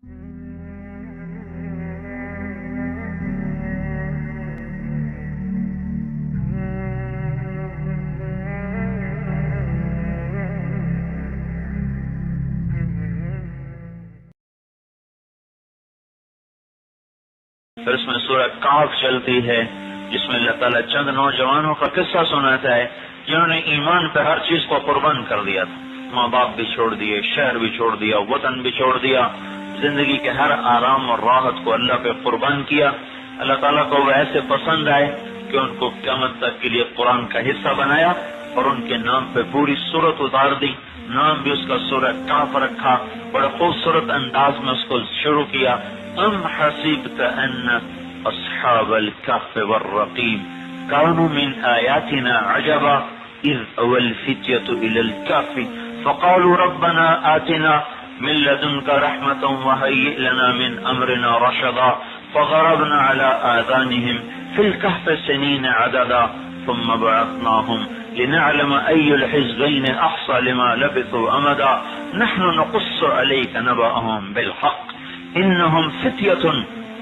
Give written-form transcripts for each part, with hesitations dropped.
پھر اس میں سورہ کہف چلتی ہے جس میں اللہ تعالیٰ چند نوجوانوں کا قصہ سناتا ہے جنہوں نے ایمان پہ ہر چیز کو قربان کر دیا تھا. ماں باپ بھی چھوڑ دیے، شہر بھی چھوڑ دیا، وطن بھی چھوڑ دیا، زندگی کے ہر آرام اور راحت کو اللہ پہ قربان کیا. اللہ تعالیٰ کو وہ ایسے پسند آئے کہ ان کو قیامت تک کے لیے قرآن کا حصہ بنایا اور ان کے نام پہ پوری سورت اتار دی. نام بھی اس کا سورہ کہف رکھا. بڑے خوبصورت انداز میں اس کو شروع کیا. ام حسبت ان اصحاب الكهف والرقيم كانوا من آياتنا عجبا اذ اوى الفتية الى الكهف فقالوا ربنا آتنا من لدنك رحمة وهيئ لنا من امرنا رشدا فضربنا على آذانهم في الكهف سنين عددا ثم بعثناهم لنعلم أي الحزبين أحصى لما لبثوا أمدا نحن نقص عليك نبأهم بالحق إنهم فتية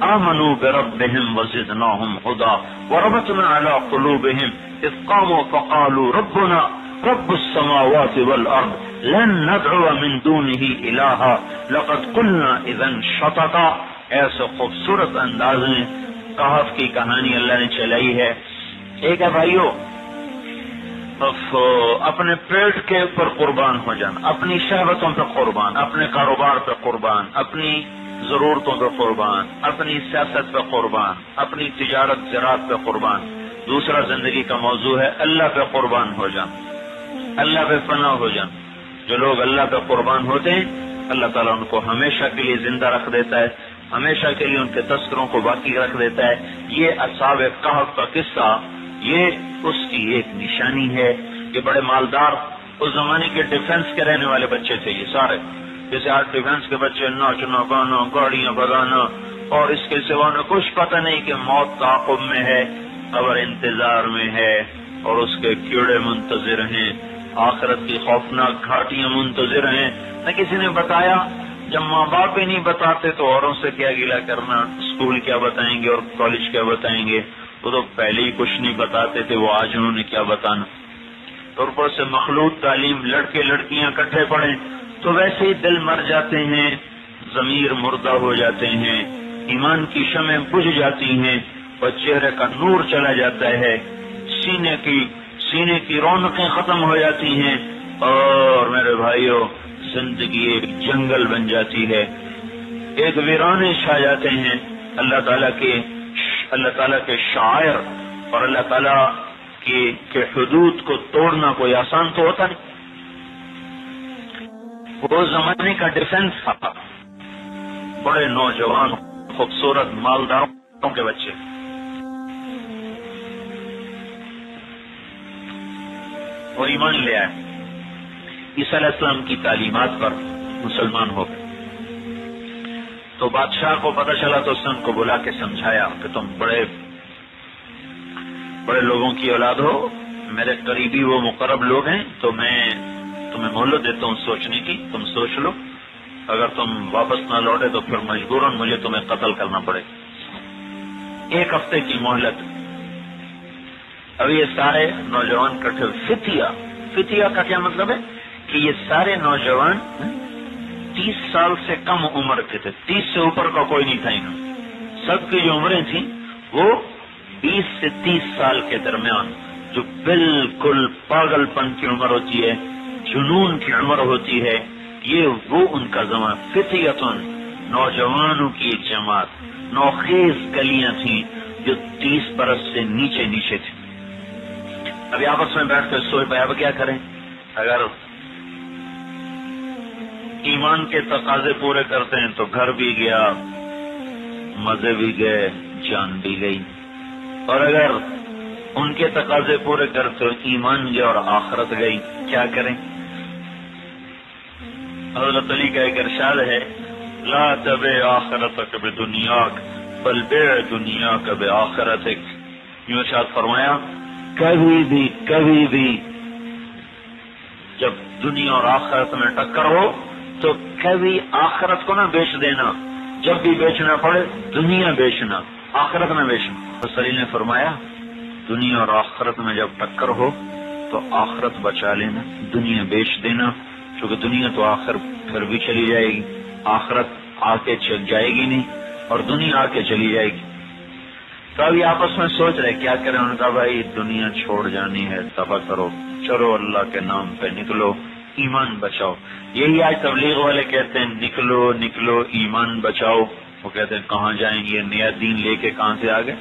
آمنوا بربهم وزدناهم هدى وربطنا على قلوبهم إذ قاموا فقالوا ربنا رب السماوات والأرض لن ندعو من دونه إلها لقد قلنا إذا شططا. ایسے خوبصورت انداز میں کہف کی کہانی اللہ نے چلائی ہے. ایک ہے بھائیو اپنے پیٹ کے اوپر قربان ہو جانا، اپنی شہوتوں پہ قربان، اپنے کاروبار پہ قربان، اپنی ضرورتوں پہ قربان، اپنی سیاست پہ قربان، اپنی تجارت زراعت پہ قربان. دوسرا زندگی کا موضوع ہے اللہ پہ قربان ہو جانا، اللہ پہ فنا ہو جانا. جو لوگ اللہ پہ قربان ہوتے ہیں اللہ تعالیٰ ان کو ہمیشہ کے لیے زندہ رکھ دیتا ہے، ہمیشہ کے لیے ان کے تذکروں کو باقی رکھ دیتا ہے. یہ اصحاب کہف کا قصہ یہ اس کی ایک نشانی ہے. یہ بڑے مالدار اس زمانے کے ڈیفنس کے رہنے والے بچے تھے یہ سارے. جیسے آج ڈیفنس کے بچے ناچنا گانا گاڑیاں بگانا اور اس کے سوا نہ کچھ پتہ نہیں کہ موت تعاقب میں ہے، قبر انتظار میں ہے اور اس کے کیڑے منتظر ہیں، آخرت کی خوفناک گھاٹیاں منتظر ہیں. نہ کسی نے بتایا. جب ماں باپ بھی نہیں بتاتے تو اوروں سے کیا گلہ کرنا، اسکول کیا بتائیں گے اور کالج کیا بتائیں گے. وہ تو پہلے ہی کچھ نہیں بتاتے تھے، وہ آج انہوں نے کیا بتانا. اور اوپر سے مخلوط تعلیم، لڑکے لڑکیاں اکٹھے پڑھیں تو ویسے ہی دل مر جاتے ہیں، ضمیر مردہ ہو جاتے ہیں، ایمان کی شمعیں بجھ جاتی ہیں اور چہرے کا نور چلا جاتا ہے، سینے کی رونقیں ختم ہو جاتی ہیں اور میرے بھائیوں زندگی ایک جنگل بن جاتی ہے، ایک ویرانے چھا جاتے ہیں. اللہ تعالیٰ کے شاعر اور اللہ تعالیٰ کے حدود کو توڑنا کوئی آسان تو ہوتا نہیں. وہ زمانے کا ڈیفنس تھا. بڑے نوجوان خوبصورت مالداروں کے بچے. اور ایمان لے آئے، عیسیٰ علیہ السلام کی تعلیمات پر مسلمان ہو گئے. تو بادشاہ کو پتہ چلا تو اس نے ان کو بلا کے سمجھایا کہ تم بڑے لوگوں کی اولاد ہو، میرے قریبی وہ مقرب لوگ ہیں، تو میں تمہیں مہلت دیتا ہوں سوچنے کی. تم سوچ لو، اگر تم واپس نہ لوٹے تو پھر مجبوراً مجھے تمہیں قتل کرنا پڑے. 1 ہفتے کی مہلت. اب یہ سارے نوجوان کٹھے. فتیہ کا کیا مطلب ہے کہ یہ سارے نوجوان 30 سال سے کم عمر کے تھے. 30 سے اوپر کا کوئی نہیں تھا. انہوں سب کی جو عمریں تھیں وہ 20 سے 30 سال کے درمیان، جو بالکل پاگل پن کی عمر ہوتی ہے، جنون کی عمر ہوتی ہے، یہ وہ ان کا زمان. فتیتن، نوجوانوں کی ایک جماعت، نوخیز کلیاں تھیں جو 30 برس سے نیچے تھیں. ابھی آپس میں بیٹھ کر سوچ پائے اب کیا کریں. اگر ایمان کے تقاضے پورے کرتے ہیں تو گھر بھی گیا، مزے بھی گئے، جان بھی گئی. اور اگر ان کے تقاضے پورے کرتے تو ایمان گیا اور آخرت گئی. کیا کریں؟ حضرت علی کا ایک ارشاد ہے، لا تبع آخرتک بدنیاک بل بیع دنیاک بآخرتک. یوں ارشاد فرمایا، کبھی بھی جب دنیا اور آخرت میں ٹکر ہو تو کبھی آخرت کو نہ بیچ دینا جب بھی بیچنا پڑے دنیا بیچنا، آخرت میں بیچنا۔ رسول اللہ نے فرمایا دنیا اور آخرت میں جب ٹکر ہو تو آخرت بچا لینا، دنیا بیچ دینا، کیونکہ دنیا تو آخر پھر بھی چلی جائے گی، آخرت آ کے چل جائے گی نہیں اور دنیا آ کے چلی جائے گی۔ تو ابھی آپس میں سوچ رہے کیا کریں، انہوں نے کہا بھائی دنیا چھوڑ جانی ہے، دفع کرو، چلو اللہ کے نام پہ نکلو، ایمان بچاؤ۔ یہی آج تبلیغ والے کہتے ہیں نکلو نکلو ایمان بچاؤ۔ وہ کہتے ہیں کہاں جائیں، یہ نیا دین لے کے کہاں سے آگے،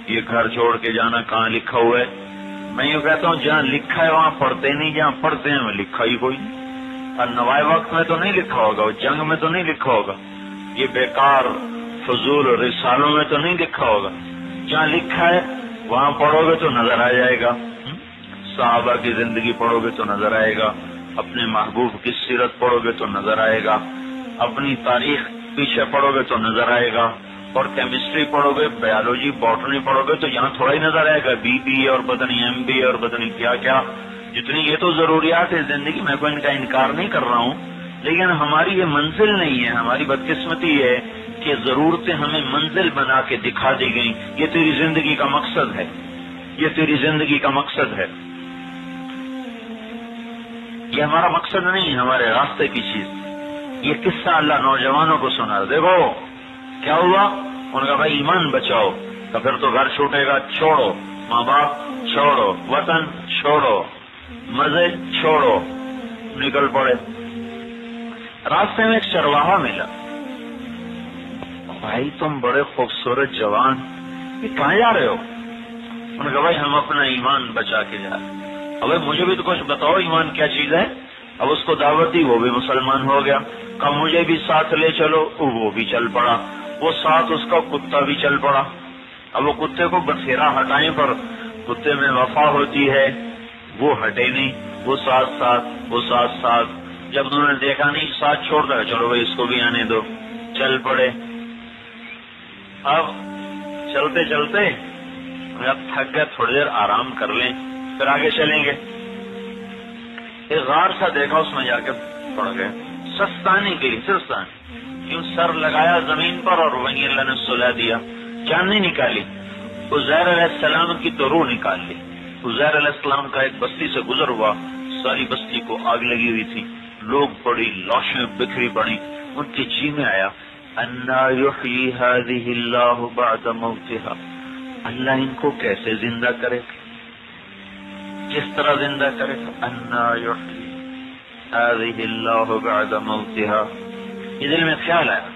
یہ گھر چھوڑ کے جانا کہاں لکھا ہوا ہے؟ میں یہ کہتا ہوں جہاں لکھا ہے وہاں پڑھتے نہیں، جہاں پڑھتے ہیں وہ لکھا ہی کوئی نہیں۔ اور نوائے وقت میں تو نہیں لکھا ہوگا، جنگ میں تو نہیں لکھا ہوگا، یہ بیکار فضول رسالوں میں تو نہیں لکھا ہوگا۔ جہاں لکھا ہے وہاں پڑھو گے تو نظر آ جائے گا، صحابہ کی زندگی پڑھو گے تو نظر آئے گا، اپنے محبوب کی سیرت پڑھو گے تو نظر آئے گا، اپنی تاریخ پیچھے پڑھو گے تو نظر آئے گا، اور کیمسٹری پڑھو گے، بایولوجی باٹنی پڑھو گے تو یہاں تھوڑا ہی نظر آئے گا، بی اور بدنی ایم بی اور بدنی کیا کیا، جتنی یہ تو ضروریات ہے زندگی میں، کوئی ان کا انکار نہیں کر رہا ہوں، لیکن ہماری یہ منزل نہیں ہے۔ ہماری بدقسمتی ہے کہ ضرورتیں ہمیں منزل بنا کے دکھا دی گئیں، یہ تیری زندگی کا مقصد ہے، یہ تیری زندگی کا مقصد ہے، یہ ہمارا مقصد نہیں ہے، ہمارے راستے کی چیز۔ یہ قصہ اللہ نوجوانوں کو سنا، دیکھو کیا ہوا، ان کا بھائی ایمان بچاؤ، تو پھر تو گھر چھوٹے گا، چھوڑو، ماں باپ چھوڑو، وطن چھوڑو، مزے چھوڑو، نکل پڑے۔ راستے میں ایک چرواہا ملا، بھائی تم بڑے خوبصورت جوان، یہ کہاں جا رہے ہو؟ انہوں نے کہا بھائی ہم اپنا ایمان بچا کے جا رہے ہیں۔ اب مجھے بھی تو کچھ بتاؤ ایمان کیا چیز ہے۔ اب اس کو دعوت دی، وہ بھی مسلمان ہو گیا، کہا مجھے بھی ساتھ لے چلو، وہ بھی چل پڑا، وہ ساتھ اس کا کتا بھی چل پڑا۔ اب وہ کتے کو بسیرا ہٹائیں پر کتے میں وفا ہوتی ہے، وہ ہٹے نہیں، وہ ساتھ ساتھ جب انہوں نے دیکھا نہیں ساتھ چھوڑ دیا، چلو بھائی اس کو بھی آنے دو، چل پڑے۔ اب چلتے چلتے اب تھک گئے، تھوڑی دیر آرام کر لیں پھر آگے چلیں گے۔ ایک غار سا دیکھا، اس میں جا کے پڑ گئے، سستانے کے لیے سستانے، یوں سر لگایا زمین پر اور وہیں اللہ نے سلا دیا، جان نہیں نکالی۔ عزیر علیہ السلام کی تو روح نکال لی۔ عزیر علیہ السلام کا ایک بستی سے گزر ہوا، ساری بستی کو آگ لگی ہوئی تھی، لوگ پڑی، لاشیں بکھری پڑی، ان کے جی میں آیا انا یحیی ہذہ اللہ بعد موتہا، اللہ ان کو کیسے زندہ کرے، کس طرح زندہ کرے، انا یحیی ہذہ اللہ بعد موتہا۔ یہ دل میں خیال آیا،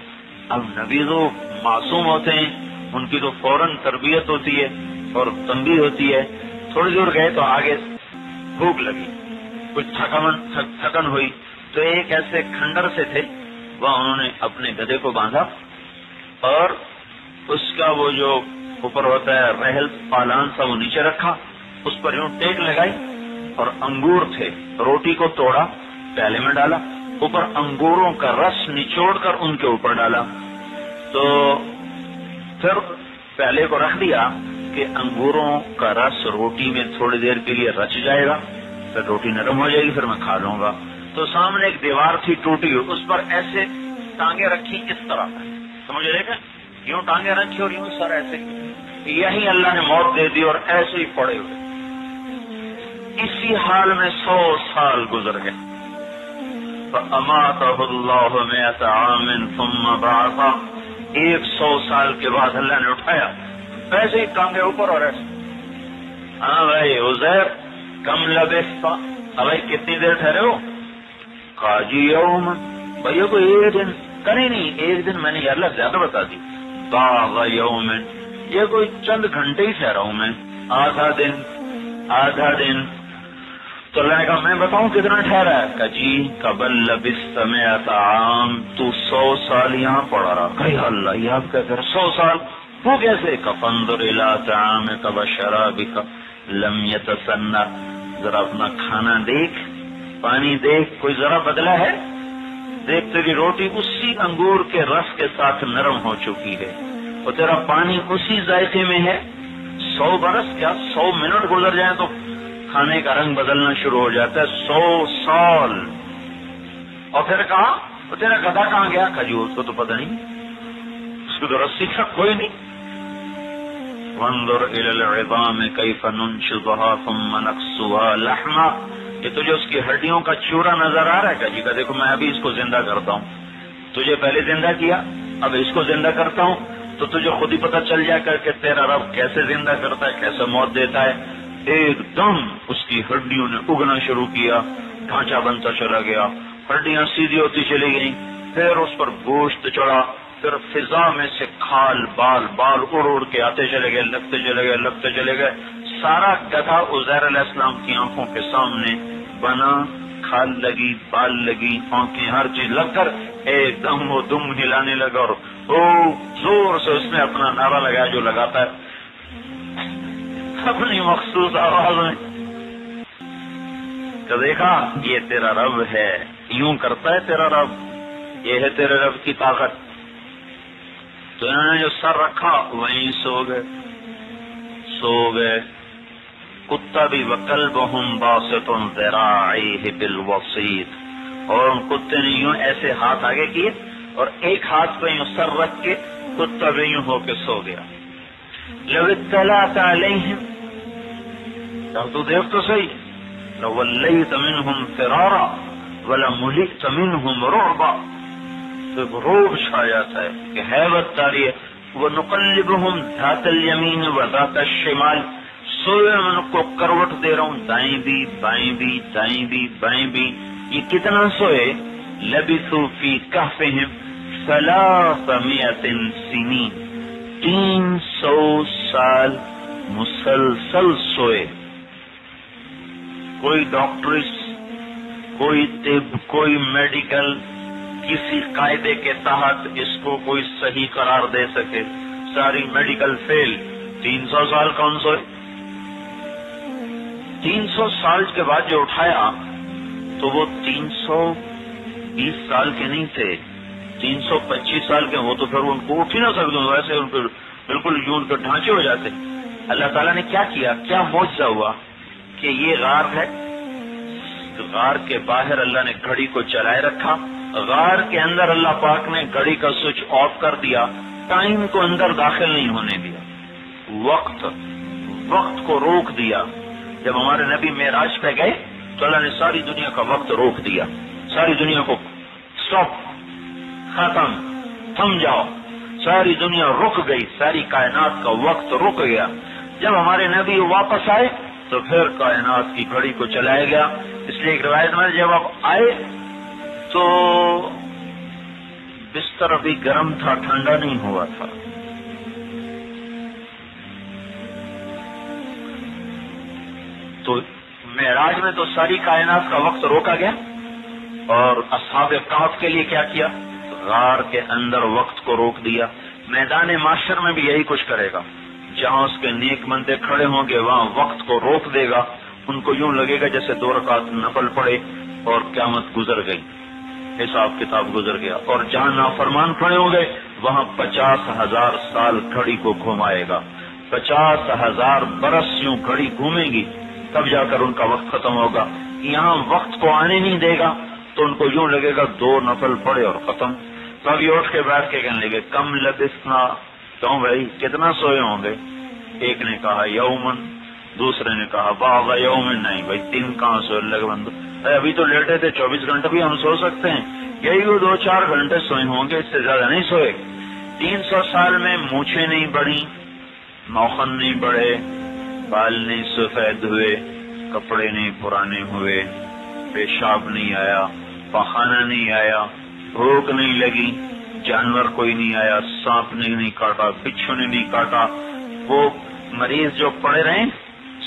اب نبی تو معصوم ہوتے ہیں، ان کی تو فوراً تربیت ہوتی ہے اور تنبیہ ہوتی ہے۔ تھوڑی دور گئے تو آگے بھوک لگی، کچھ تھکن ہوئی، تو ایک ایسے کھنڈر سے تھے، وہاں انہوں نے اپنے گدھے کو باندھا اور اس کا وہ جو اوپر ہوتا ہے رحل پالان سا وہ نیچے رکھا، اس پر یوں ٹیک لگائی اور انگور تھے، روٹی کو توڑا، پیالے میں ڈالا، اوپر انگوروں کا رس نچوڑ کر ان کے اوپر ڈالا، تو پھر پیالے کو رکھ دیا کہ انگوروں کا رس روٹی میں تھوڑی دیر کے لیے رچ جائے گا، پھر روٹی نرم ہو جائے گی، پھر میں کھا لوں گا۔ تو سامنے ایک دیوار تھی ٹوٹی ہوئی، اس پر ایسے ٹانگیں رکھی اس طرح، سمجھ رہے گا، یوں ٹانگیں رکھی اور یوں سر ایسے، یہی اللہ نے موت دے دی اور ایسے ہی پڑے ہوئے، اسی حال میں 100 سال گزر گئے۔ فَأَمَاتَهُ اللَّهُ مِئَةَ عَامٍ ثُمَّ بَعَثَهُ، 100 سال کے بعد اللہ نے اٹھایا، ایسے ہی ٹانگیں اوپر اور ایسے۔ ہاں بھائی عزیر کم لبثت، بھائی کتنی دیر ٹھہرے ہو؟ قاضی یوم، بھائی کو ایک دن، کریں نہیں ایک دن، میں نے یہ اللہ زیادہ بتا دی، باغ یوم، یہ کوئی چند گھنٹے ہی ٹھہرا ہوں میں، آدھا دن۔ تو اللہ نے کہا میں بتاؤں کتنا ٹھہرا ہے؟ کہ جی قبل لبثت 100 عام، تو 100 سال یہاں پڑا رہا۔ کہ اللہ یہ آپ کہتے ہیں 100 سال وہ کیسے؟ فانظر الی طعامک وشرابک لم یتسنہ، ذرا اپنا کھانا دیکھ، پانی دیکھ، کوئی ذرا بدلا ہے؟ دیکھ تیری روٹی اسی انگور کے رس کے ساتھ نرم ہو چکی ہے، اور تیرا پانی اسی ذائقے میں ہے۔ 100 برس کیا 100 منٹ گزر جائیں تو کھانے کا رنگ بدلنا شروع ہو جاتا ہے، 100 سال۔ اور پھر کہا تو تیرا گدھا کہاں گیا؟ کھجور کو تو پتہ نہیں، کی تو رسی تک کوئی نہیں. وانظر الى العظام کیف ننشزها ثم نکسوها لحما. کہ تجھے اس کی ہڈیوں کا چورا نظر آ رہا ہے؟ کہ جی کہ دیکھو میں ابھی اس کو زندہ کرتا ہوں. تجھے پہلے زندہ کیا، اب اس کو زندہ کرتا ہوں، تو تجھے خود ہی پتہ چل جائے کر کہ تیرا رب کیسے زندہ کرتا ہے، کیسے موت دیتا ہے. ایک دم اس کی ہڈیوں نے اگنا شروع کیا، ڈھانچہ بنتا چلا گیا، ہڈیاں سیدھی ہوتی چلی گئیں، پھر اس پر گوشت چڑھا، پھر فضا میں سے کھال بال اڑ اڑ کے آتے چلے گئے، لگتے چلے گئے. سارا گدھا عزیر علیہ السلام کی آنکھوں کے سامنے بنا، کھال لگی، بال لگی، آنکھیں، ہر چیز لگ کر ایک دم وہ دم ہلانے لگا اور زور سے اس نے اپنا نعرہ لگایا جو لگاتا ہے اپنی مخصوص آواز میں. تو دیکھا یہ تیرا رب ہے، یوں کرتا ہے تیرا رب، یہ ہے تیرے رب کی طاقت. تو انہوں نے جو سر رکھا وہیں سو گئے. کتا بھی وکلبہم باسط ذراعیہ بالوسیط. اور ان کتے نے یوں ایسے ہاتھ آگے کیے اور ایک ہاتھ پہ یوں سر رکھ کے کتا بھی یوں ہو کے سو گیا. لو اطلعت علیہم، تو دیکھ تو صحیح، لولیت منہم فرارا ولملئت منہم رعبا. تو روب چھا جاتا ہے کہ ہیبت تاری ہے. وَنُقَلِّبُهُمْ ذَاتَ الْيَمِينِ وَذَاتَ الشِّمَالِ. سوئے میں ان کو کروٹ دے رہا ہوں، دائیں بھی بائیں بھی دائیں بھی بائیں بھی. یہ کتنا سوئے؟ لَبِثُوا فِي كَهْفِهِمْ 300 سنین. 300 سال مسلسل سوئے. کوئی ڈاکٹرس، کوئی طب، کوئی میڈیکل کسی قاعدے کے تحت اس کو کوئی صحیح قرار دے سکے. ساری میڈیکل فیل. 300 سال کون سوئے؟ 300 سال کے بعد جو اٹھایا تو وہ 320 سال کے نہیں تھے، 325 سال کے. وہ تو پھر ان کو اٹھ ہی نہ سکتے، ویسے ان کو بالکل یوں کے ڈھانچے ہو جاتے. اللہ تعالیٰ نے کیا کیا، کیا معجزہ ہوا کہ یہ غار ہے، غار کے باہر اللہ نے گھڑی کو چلائے رکھا، غار کے اندر اللہ پاک نے گھڑی کا سوئچ آف کر دیا، ٹائم کو اندر داخل نہیں ہونے دیا، وقت کو روک دیا. جب ہمارے نبی معراج پہ گئے تو اللہ نے ساری دنیا کا وقت روک دیا، ساری دنیا کو اسٹاپ، ختم، تھم جاؤ. ساری دنیا رک گئی، ساری کائنات کا وقت رک گیا. جب ہمارے نبی واپس آئے تو پھر کائنات کی گھڑی کو چلایا گیا. اس لیے ایک روایت میں جب آپ آئے تو بستر ابھی گرم تھا، ٹھنڈا نہیں ہوا تھا. تو معراج میں تو ساری کائنات کا وقت روکا گیا. اور اصحاب کہف کے لیے کیا کیا؟ غار کے اندر وقت کو روک دیا. میدان معاشر میں بھی یہی کچھ کرے گا. جہاں اس کے نیک بندے کھڑے ہوں گے وہاں وقت کو روک دے گا. ان کو یوں لگے گا جیسے 2 رکعت نفل پڑے اور قیامت گزر گئی، حساب کتاب گزر گیا. اور جہاں نافرمان کھڑے ہوں گے وہاں 50,000 سال گھڑی کو گھمائے گا. 50,000 برس یوں گھڑی گھومے گی، تب جا کر ان کا وقت ختم ہوگا. یہاں وقت کو آنے نہیں دے گا تو ان کو یوں لگے گا 2 نفل پڑے اور ختم. تو ابھی اٹھ کے بیٹھ کے کہنے لگے کم لبثنا. کیوں بھائی کتنا سوئے ہوں گے؟ ایک نے کہا یومن، دوسرے نے کہا بعض یومن. نہیں بھائی 3 کہاں سوئے؟ لگے بند ابھی تو لیٹے تھے، 24 گھنٹے بھی ہم سو سکتے ہیں. یہی وہ 2-4 گھنٹے سوئے ہوں گے، اس سے زیادہ نہیں سوئے. 300 سال میں مونچھیں نہیں بڑھی، نوخن نہیں بڑھے، بال نہیں سفید ہوئے، کپڑے نہیں پرانے ہوئے، پیشاب نہیں آیا، پخانہ نہیں آیا، بھوک نہیں لگی، جانور کوئی نہیں آیا، سانپ نے نہیں کاٹا، بچھو نے نہیں کاٹا. وہ مریض جو پڑے رہے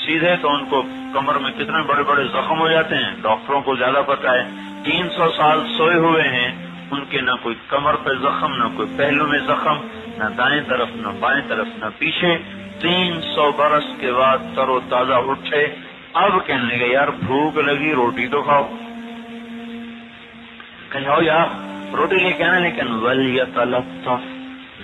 سیدھے تو ان کو کمر میں کتنے بڑے بڑے زخم ہو جاتے ہیں، ڈاکٹروں کو زیادہ پتا ہے. 300 سال سوئے ہوئے ہیں، ان کے نہ کوئی کمر پہ زخم، نہ کوئی پہلو میں زخم، نہ دائیں طرف نہ بائیں طرف نہ پیچھے. 300 برس کے بعد تر و تازہ اٹھے. اب کہنے لگے یار بھوک لگی، روٹی تو کھاؤ. کہ جاؤ یار روٹی لے کے آنا، لیکن وَلْيَتَلَطَّفْ،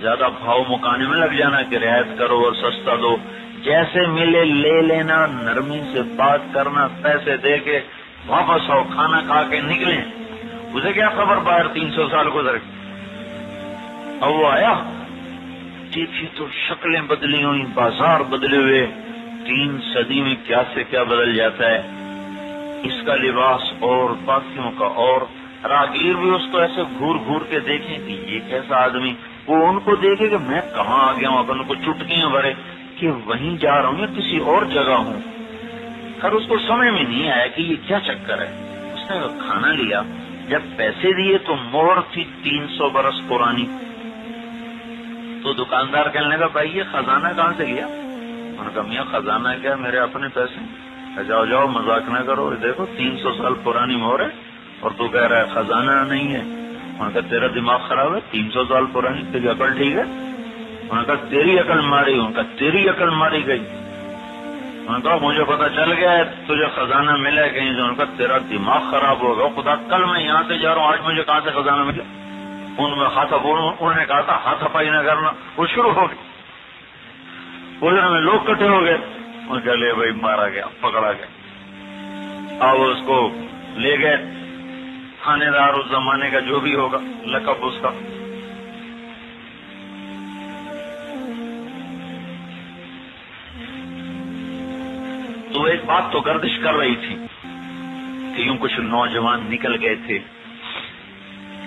زیادہ بھاؤ مکانے میں لگ جانا کہ رعایت کرو اور سستا دو. جیسے ملے لے لینا، نرمی سے بات کرنا، پیسے دے کے واپس آؤ، کھانا کھا کے نکلیں. اسے کیا خبر باہر 300 سال گزر گئے. اب وہ آیا دیکھی تو شکلیں بدلی ہوئی، بازار بدلے ہوئے، 3 صدی میں کیا سے کیا بدل جاتا ہے، اس کا لباس اور باقیوں کا اور، راہگیر بھی اس کو ایسے گھور گھور کے دیکھیں کہ یہ کیسا آدمی، وہ ان کو دیکھے کہ میں کہاں آ گیا ہوں، اپن کو چٹکیاں بھرے کہ وہیں جا رہا ہوں یا کسی اور جگہ ہوں. خیر اس کو سمجھ میں نہیں آیا کہ یہ کیا چکر ہے. اس نے کھانا لیا، جب پیسے دیے تو مہر تھی 300 برس پرانی. تو دکاندار کہنے لگا بھائی یہ خزانہ کہاں سے گیا؟ انہوں نے کہا میاں خزانہ کیا، میرے اپنے پیسے. جاؤ جاؤ مذاق نہ کرو، دیکھو 300 سال پرانی مہر ہے اور تو کہہ رہا ہے خزانہ نہیں ہے. انہوں نے کہا تیرا دماغ خراب ہے، 300 سال پرانی، تیری عقل ٹھیک ہے؟ انہوں نے کہا تیری عقل ماری. انہوں نے کہا تیری عقل ماری گئی. انہوں نے کہا مجھے پتا چل گیا ہے تجھے خزانہ ملا ہے کہیں سے. انہوں نے کہا تیرا دماغ خراب ہوگا، خدا کل میں یہاں سے جا رہا ہوں، آج مجھے کہاں سے خزانہ ملا؟ انہوں نے کہا تھا ہاتھ ہپائی نہ کرنا. وہ شروع ہو گئی، گزرے میں لوگ کٹھے ہو گئے. انہوں نے کہا لے بھائی مارا گیا، پکڑا گیا. اب اس کو لے گئے تھانے دار اس زمانے کا جو بھی ہوگا لقب اس کا. تو ایک بات تو گردش کر رہی تھی کہ یوں کچھ نوجوان نکل گئے تھے،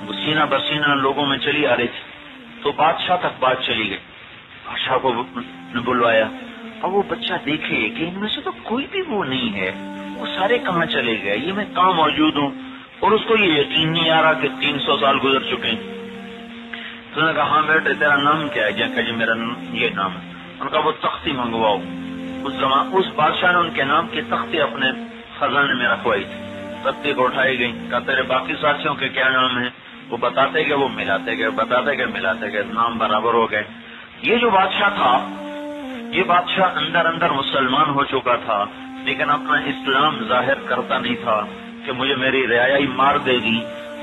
وہ سینہ بسینہ لوگوں میں چلی آ رہی تھی. تو بادشاہ تک بات چلی گئی. بادشاہ کو نے بلوایا. اب وہ بچہ دیکھے کہ ان میں سے تو کوئی بھی وہ نہیں ہے، وہ سارے کہاں چلے گئے، یہ میں کہاں موجود ہوں. اور اس کو یہ یقین نہیں آ رہا کہ 300 سال گزر چکے ہیں. تو نے کہا ہاں بیٹے تیرا نام کیا ہے؟ کہ جی میرا یہ نام ہے. انہوں نے کہا وہ تختی منگواؤ. اس بادشاہ نے ان کے نام کی تختی اپنے خزانے میں رکھوائی تھی. تختی کو اٹھائی گئی. کہا تیرے باقی ساتھیوں کے کیا نام ہیں؟ وہ بتاتے گئے، وہ ملاتے گئے، بتاتے گئے، ملاتے گئے، نام برابر ہو گئے. یہ جو بادشاہ تھا، یہ بادشاہ اندر اندر مسلمان ہو چکا تھا، لیکن اپنا اسلام ظاہر کرتا نہیں تھا کہ مجھے میری رعائی مار دے گی.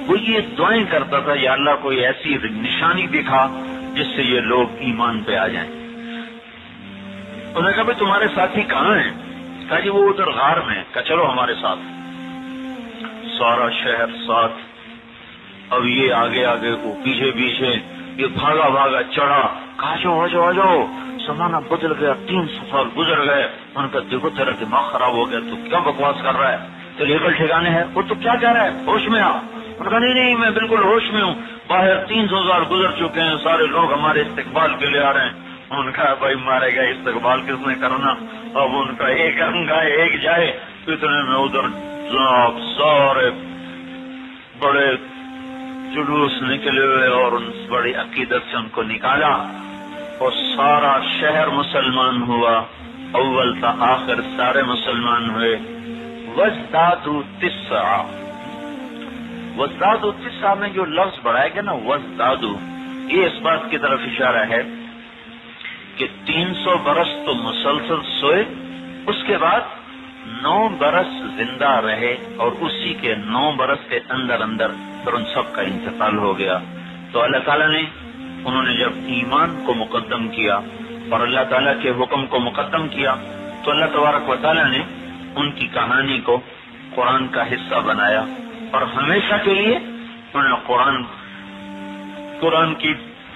وہ یہ دعائیں کرتا تھا یا اللہ کوئی ایسی نشانی دکھا جس سے یہ لوگ ایمان پہ آ جائیں. انہوں نے کہا بھائی تمہارے ساتھی کہاں ہیں؟ کہا جی وہ ادھر غار میں. کہا چلو ہمارے ساتھ. سارا شہر ساتھ. اب یہ آگے آگے وہ پیچھے پیچھے، یہ بھاگا بھاگا چڑھا. کہا جاؤ آ جاؤ آ جاؤ، زمانہ بدل گیا، 300 سال گزر گئے. انہوں نے کہا دیکھو تیرا دماغ خراب ہو گیا، تو کیا بکواس کر رہا ہے، تیرے عقل ٹھکانے ہے؟ وہ تو کیا کہہ رہا ہے، ہوش میں آ. انہوں نے کہا نہیں نہیں میں بالکل ہوش میں ہوں، باہر 300 سال گزر چکے ہیں، سارے لوگ ہمارے استقبال کے لیے آ رہے ہیں. انہوں نے کہا بھائی مارے گئے، استقبال کس نے کرنا؟ اب ان کا ایک انگ آئے ایک جائے. اتنے میں ادھر سارے بڑے جلوس نکلے ہوئے اور ان بڑی عقیدت سے ان کو نکالا اور سارا شہر مسلمان ہوا. اول تا آخر سارے مسلمان ہوئے. وزدادوا تسعا. وزدادوا تسعا میں جو لفظ بڑھایا گیا نا وزدادوا، یہ اس بات کی طرف اشارہ ہے کہ 300 برس تو مسلسل سوئے، اس کے بعد 9 برس زندہ رہے اور اسی کے 9 برس کے اندر اندر پھر ان سب کا انتقال ہو گیا. تو اللہ تعالیٰ نے انہوں نے جب ایمان کو مقدم کیا اور اللہ تعالیٰ کے حکم کو مقدم کیا تو اللہ تبارک و تعالیٰ نے ان کی کہانی کو قرآن کا حصہ بنایا اور ہمیشہ کے لیے انہوں نے قرآن کی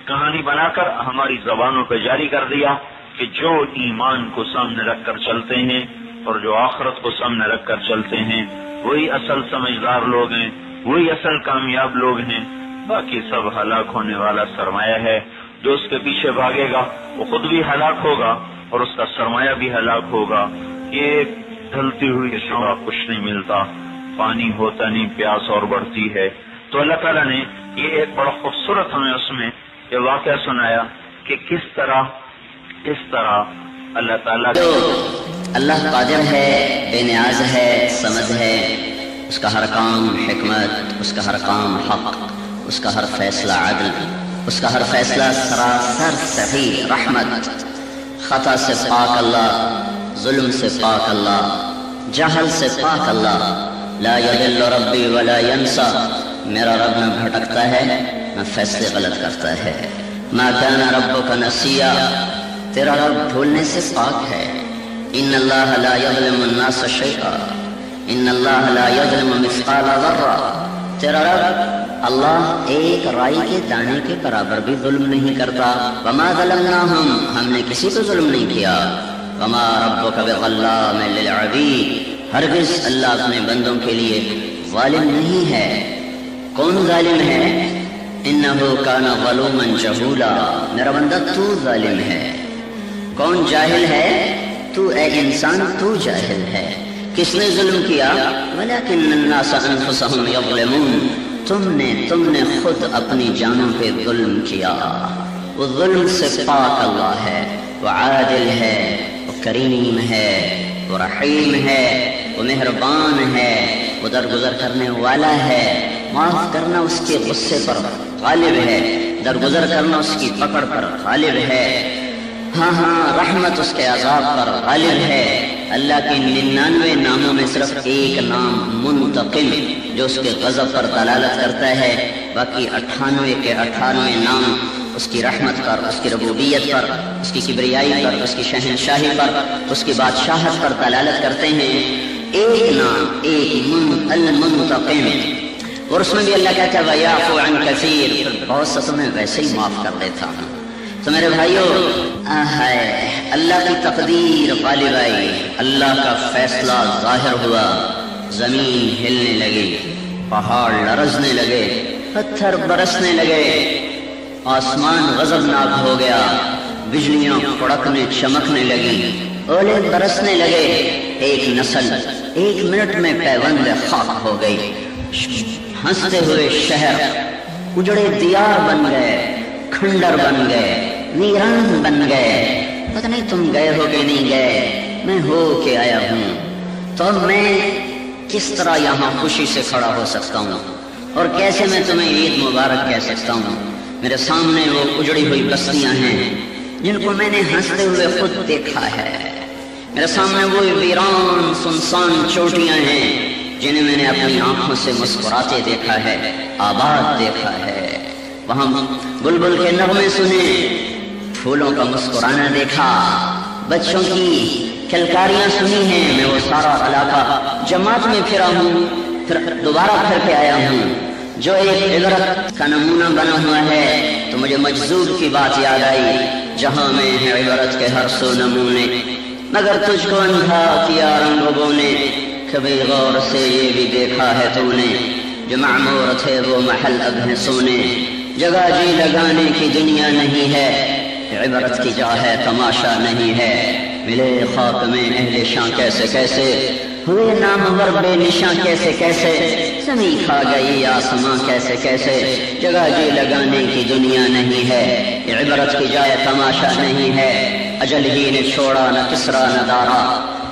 کہانی بنا کر ہماری زبانوں پہ جاری کر دیا کہ جو ایمان کو سامنے رکھ کر چلتے ہیں اور جو آخرت کو سامنے رکھ کر چلتے ہیں وہی اصل سمجھدار لوگ ہیں، وہی اصل کامیاب لوگ ہیں. باقی سب ہلاک ہونے والا سرمایہ ہے. جو اس کے پیچھے بھاگے گا وہ خود بھی ہلاک ہوگا اور اس کا سرمایہ بھی ہلاک ہوگا. یہ ڈھلتی ہوئی شمع کچھ نہیں ملتا، پانی ہوتا نہیں، پیاس اور بڑھتی ہے. تو اللہ تعالیٰ نے یہ ایک بڑا خوبصورت ہمیں اس میں یہ واقعہ سنایا کہ کس طرح اللہ تعالیٰ اللہ قادر ہے، بے نیاز ہے، سمد ہے. اس کا ہر کام حکمت، اس کا ہر کام حق، اس کا ہر فیصلہ عدل، اس کا ہر فیصلہ سراسر صحیح رحمت. خطا سے پاک اللہ، ظلم سے پاک اللہ، جہل سے پاک اللہ. لا یضل ربی ولا ینسا. میرا رب نہ بھٹکتا ہے نہ فیصلے غلط کرتا ہے. ما کان ربک نسیا. تیرا رب بھولنے سے پاک ہے. ان اللہ لا یظلم الناس شیئا. ان اللہ لا یظلم مثقال ذرہ. تیرا رب اللہ ایک رائی کے دانے کے برابر بھی ظلم نہیں کرتا. وما ظلمناہم، ہم نے کسی کو ظلم نہیں کیا. وما ربک بظلام للعبید، ہرگز اللہ اپنے بندوں کے لیے ظالم نہیں ہے. کون ظالم ہے؟ انہ کان ظلوما جہولا، میرا بندہ تو ظالم ہے. کون جاہل ہے؟ تو اے انسان تو جاہل ہے. کس نے ظلم کیا؟ ولیکن الناس انفسهم یظلمون، تم نے خود اپنی جانوں پہ ظلم کیا. وہ ظلم سے پاک اللہ ہے، وہ عادل ہے، وہ کریم ہے، وہ رحیم ہے، وہ مہربان ہے، وہ درگزر کرنے والا ہے. معاف کرنا اس کے غصے پر غالب ہے، درگزر کرنا اس کی پکڑ پر غالب ہے. ہاں رحمت اس کے عذاب پر غالب ہے. اللہ کے 99 ناموں میں صرف ایک نام منتقم جو اس کے غضب پر دلالت کرتا ہے، باقی 98 کے 98 نام اس کی رحمت پر، اس کی ربوبیت پر، اس کی کبریائی پر، اس کی شہنشاہی پر، اس کی بادشاہت پر دلالت کرتے ہیں. ایک نام، ایک المنتقم. اور اس میں بھی اللہ کہتا ہے وَيَعْفُو عَنْ كَثِيرٍ، پھر بہت سے تمہیں ویسے ہی معاف کر دیتا ہوں. تو میرے بھائیو، اللہ کی تقدیر غالب آئی، اللہ کا فیصلہ ظاہر ہوا. زمین ہلنے لگی، پہاڑ لرزنے لگے، پتھر برسنے لگے، آسمان غضبناک ہو گیا، بجلیاں کڑکنے چمکنے لگی، اولے برسنے لگے. ایک نسل ایک منٹ میں پیوند خاک ہو گئی. ہنستے ہوئے شہر اجڑے دیار بن گئے، کھنڈر بن گئے، ویران بن گئے. پتہ نہیں تم گئے ہو کہ نہیں گئے، میں ہو کے آیا ہوں. تو میں کس طرح یہاں خوشی سے کھڑا ہو سکتا ہوں اور کیسے میں تمہیں عید مبارک کہہ سکتا ہوں؟ میرے سامنے وہ اجڑی ہوئی بستیاں ہیں جن کو میں نے ہنستے ہوئے خود دیکھا ہے. میرے سامنے وہ ویران سنسان چوٹیاں ہیں جنہیں میں نے اپنی آنکھوں سے مسکراتے دیکھا ہے، آباد دیکھا ہے. وہاں بلبل کے نغمے سنے، پھولوں کا مسکرانا دیکھا، بچوں کی کھلکاریاں سنی ہیں. میں وہ سارا علاقہ جماعت میں پھرا ہوں، پھر دوبارہ پھر کے آیا ہوں جو ایک عبرت کا نمونہ بنا ہوا ہے. تو مجھے مجذوب کی بات یاد آئی، جہاں میں ہے عبرت کے ہر سو نمونے، مگر تجھ کو اندھا کیا رنگوں نے. کبھی غور سے یہ بھی دیکھا ہے تو نے، جو معمور تھے وہ محل اب ہے سونے. جگہ جی لگانے کی دنیا نہیں ہے، عبرت کی جا ہے تماشا نہیں ہے. ملے خاک میں اہل شاں کیسے کیسے، ہوئے نامور بے نشاں کیسے کیسے. زمین کھا گئی آسماں کیسے کیسے، جگہ جی لگانے کی دنیا نہیں ہے، عبرت کی جائے تماشا نہیں ہے. اجل ہی نے چھوڑا نہ کسرا نہ دارا،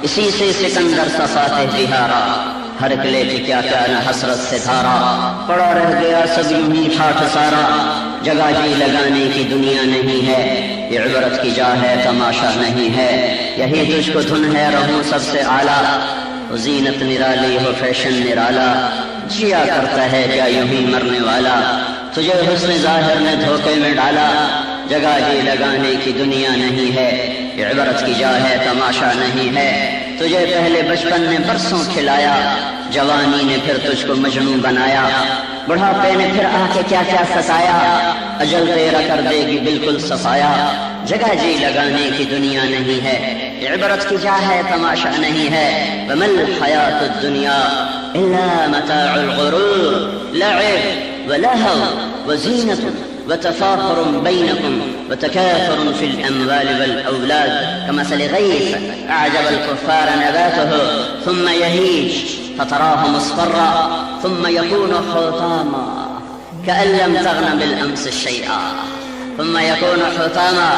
اسی سے سکندر صفات بہارا. ہر قلعے کی کیا کیا نہ حسرت سے دھارا، پڑا رہ گیا سب یوں ہی ٹھاٹھ سارا. جگہ جی لگانے کی دنیا نہیں ہے، یہ عبرت کی جا ہے تماشا نہیں ہے. یہی تجھ کو دھن ہے رہوں سب سے اعلیٰ، زینت نرالی ہو فیشن نرالا. جیا کرتا ہے کیا یوں ہی مرنے والا، تجھے حسن ظاہر نے دھوکے میں ڈالا. جگہ جی لگانے کی دنیا نہیں ہے، یہ عبرت کی جا ہے تماشا نہیں ہے. تجھے پہلے بچپن نے برسوں کھلایا، جوانی نے پھر تجھ کو مجنون بنایا، بڑھاپے نے پھر آ کے کیا کیا ستایا. اجل تیرا کر دے گی بالکل صفایا. جگہ جی لگانے کی دنیا نہیں ہے، یہ عبرت کی جا ہے تماشا نہیں ہے. وَمَا الْحَيَاةُ الدُّنْيَا إِلَّا مَتَاعُ الْغُرُورِ لَعِبٌ وَلَهْوٌ وَزِينَةٌ وتفاخر بينكم وتكاثر في الأموال والأولاد كمثل غيث أعجب الكفار نباته ثم يهيج فتراه مصفرا ثم يكون حطاما كأن لم تغن بالأمس شيئا ثم يكون حطاما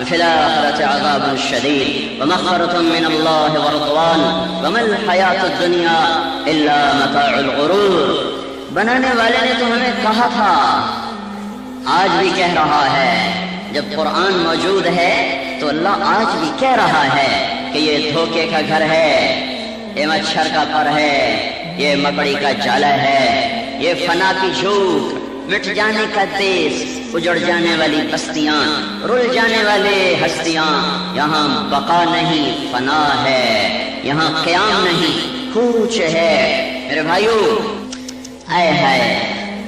وفي الآخرة عذاب شديد ومغفرة من الله ورضوان وما الحياة الدنيا إلا متاع الغرور. بنانے والے نے تو ہمیں کہا تھا، آج بھی کہہ رہا ہے. جب قرآن موجود ہے تو اللہ آج بھی کہہ رہا ہے کہ یہ دھوکے کا گھر ہے، یہ مچھر کا پر ہے، یہ مکڑی کا جالا ہے، یہ فنا کی جھوٹ، مٹ جانے کا دیس، اجڑ جانے والی بستیاں، رل جانے والے ہستیاں. یہاں بقا نہیں فنا ہے، یہاں قیام نہیں کوچ ہے. میرے بھائیو، آئے ہائے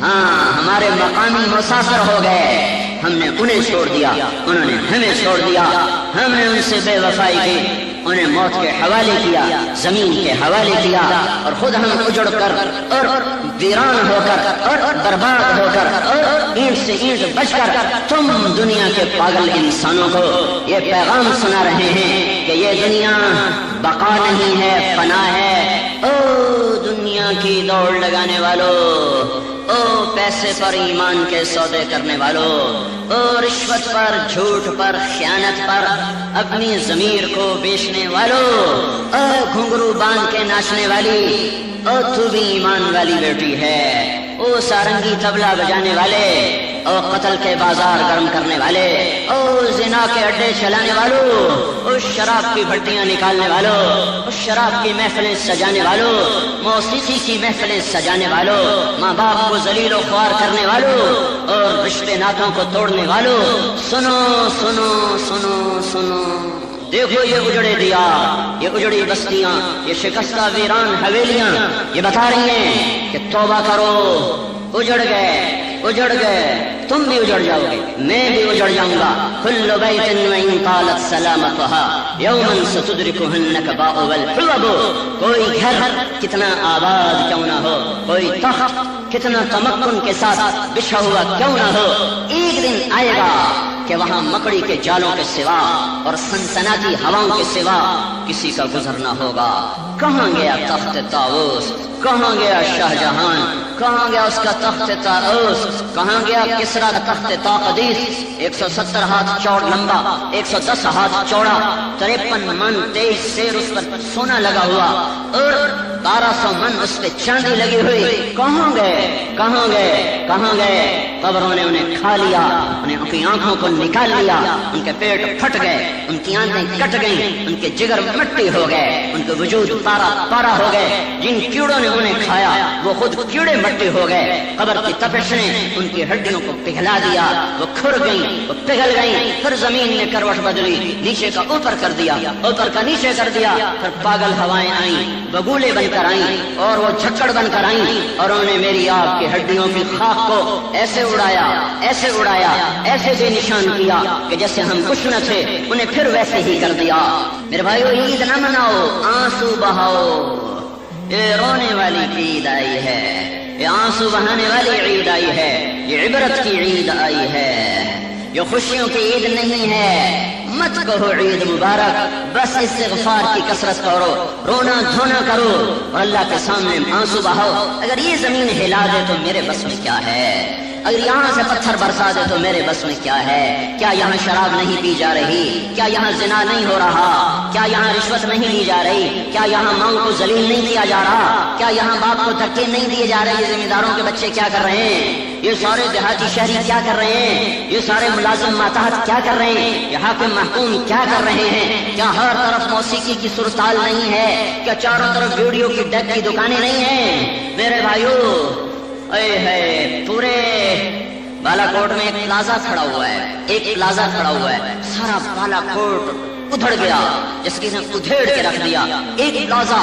ہاں ہمارے مقامی مسافر ہو گئے. ہم نے انہیں چھوڑ دیا، انہوں نے ہمیں چھوڑ دیا. ہم نے ان سے بے وفائی کی، انہیں موت کے حوالے کیا، زمین کے حوالے کیا، اور خود ہم اجڑ کر اور ویران ہو کر اور برباد ہو کر اور اینٹ سے اینٹ بچ کر تم دنیا کے پاگل انسانوں کو یہ پیغام سنا رہے ہیں کہ یہ دنیا بقا نہیں ہے، فنا ہے. او دنیا کی دوڑ لگانے والوں، او پیسے پر ایمان کے سودے کرنے والوں، او رشوت پر، جھوٹ پر، خیانت پر اپنی ضمیر کو بیچنے والوں، او گھنگرو باندھ کے ناچنے والی، او تو بھی ایمان والی بیٹی ہے. او سارنگی طبلہ بجانے والے، او قتل کے بازار گرم کرنے والے، او زنا کے اڈے چلانے والوں، او شراب کی بھٹیاں نکالنے والوں، او شراب کی محفلیں سجانے والوں، موسیقی کی محفلیں سجانے والوں، ماں باپ کو ذلیل و خوار کرنے والوں اور رشتے ناتوں کو توڑنے والوں، سنو سنو سنو سنو. دیکھو یہ اجڑے دیار، یہ اجڑی بستیاں، یہ شکستہ ویران حویلیاں یہ بتا رہی ہیں کہ توبہ کرو. اجڑ گئے، اجڑ گئے، تم بھی اجڑ جاؤ گے، میں بھی اجڑ جاؤں گا. کل بیت وإن طالت سلامتها یوما ستدرکها النکباء والحلب. کوئی گھر کتنا آباد کیوں نہ ہو، کوئی تخت کتنا تمکن کے ساتھ بچھا ہوا کیوں نہ ہو، ایک دن آئے گا کہ وہاں مکڑی کے جالوں کے سوا اور سنسناتی ہواؤں کے سوا کسی کا گزر نہ ہوگا. کہاں گیا تخت طاؤس، کہاں گیا شاہ جہان، کہاں گیا اس کا تخت طاؤس، کہاں گیا کسریٰ کا تخت طاقدیس، 170 ہاتھ چوڑ لمبا، 110 ہاتھ چوڑا، 53 من 23 سیر اس پر سونا لگا ہوا اور 1200 من اس پہ چاندی لگی ہوئی. کہاں گئے، کہاں گئے، کہاں گئے؟ قبروں نے انہیں کھا لیا، انہیں ان کی آنکھوں کو نکال لیا، ان کے پیٹ پھٹ گئے، ان کی آنکھیں کٹ گئیں، ان کے جگر مٹی ہو گئے، ان کے وجود پارا پارا ہو گئے. جن کیڑوں نے انہیں کھایا وہ خود کیڑے مٹی ہو گئے. قبر کی تپش نے ان کی ہڈیوں کو پگھلا دیا، وہ کھر گئیں، وہ پگھل گئیں. پھر زمین نے کروٹ بدلی، نیچے کا اوپر کر دیا، اوپر کا نیچے کر دیا. پھر پاگل ہوائیں آئیں، بگولے بن کر آئیں اور وہ جھکڑ بن کر آئیں اور انہوں نے میری آپ کی ہڈیوں کی خاک کو ایسے اڑایا، ایسے اڑایا، ایسے بے نشان کیا کہ جیسے ہم کچھ نہ تھے. انہیں پھر ویسے ہی کر دیا. میرے بھائیو عید نہ مناؤ، آنسو بہاؤ. یہ رونے والی عید آئی ہے، یہ آنسو بہانے والی عید آئی ہے، یہ عبرت کی عید آئی ہے، یہ خوشیوں کی عید نہیں ہے. مت کہو عید مبارک، بس استغفار کی کثرت کرو، رونا دھونا کرو اور اللہ کے سامنے آنسو بہاؤ. اگر یہ زمین ہلا دے تو میرے بس میں کیا ہے، اگر یہاں سے پتھر برسا دے تو میرے بس میں کیا ہے. کیا یہاں شراب نہیں پی جا رہی، کیا یہاں زنا نہیں ہو رہا، کیا یہاں رشوت نہیں لی جا رہی، کیا یہاں ماؤں کو ذلیل نہیں کیا جا رہا، کیا یہاں باپ کو دھکے نہیں دیے جا رہے. یہ زمینداروں کے بچے کیا کر رہے ہیں، یہ سارے دیہاتی شہری کیا کر رہے ہیں، یہ سارے ملازم ماتحت کیا کر رہے ہیں، یہ حاکم محکوم کیا کر رہے ہیں. کیا ہر طرف موسیقی کی صورتحال نہیں ہے، کیا چاروں طرف ویڈیو کی ڈیک کی دکانیں نہیں ہیں. میرے بھائیو اے ہے، پورے بالا کوٹ میں ایک پلازا کھڑا ہوا ہے، ایک پلازا کھڑا ہوا ہے، سارا بالا کوٹ ادھڑ گیا، جس کی نے ادھیڑ کے رکھ دیا. ایک پلازا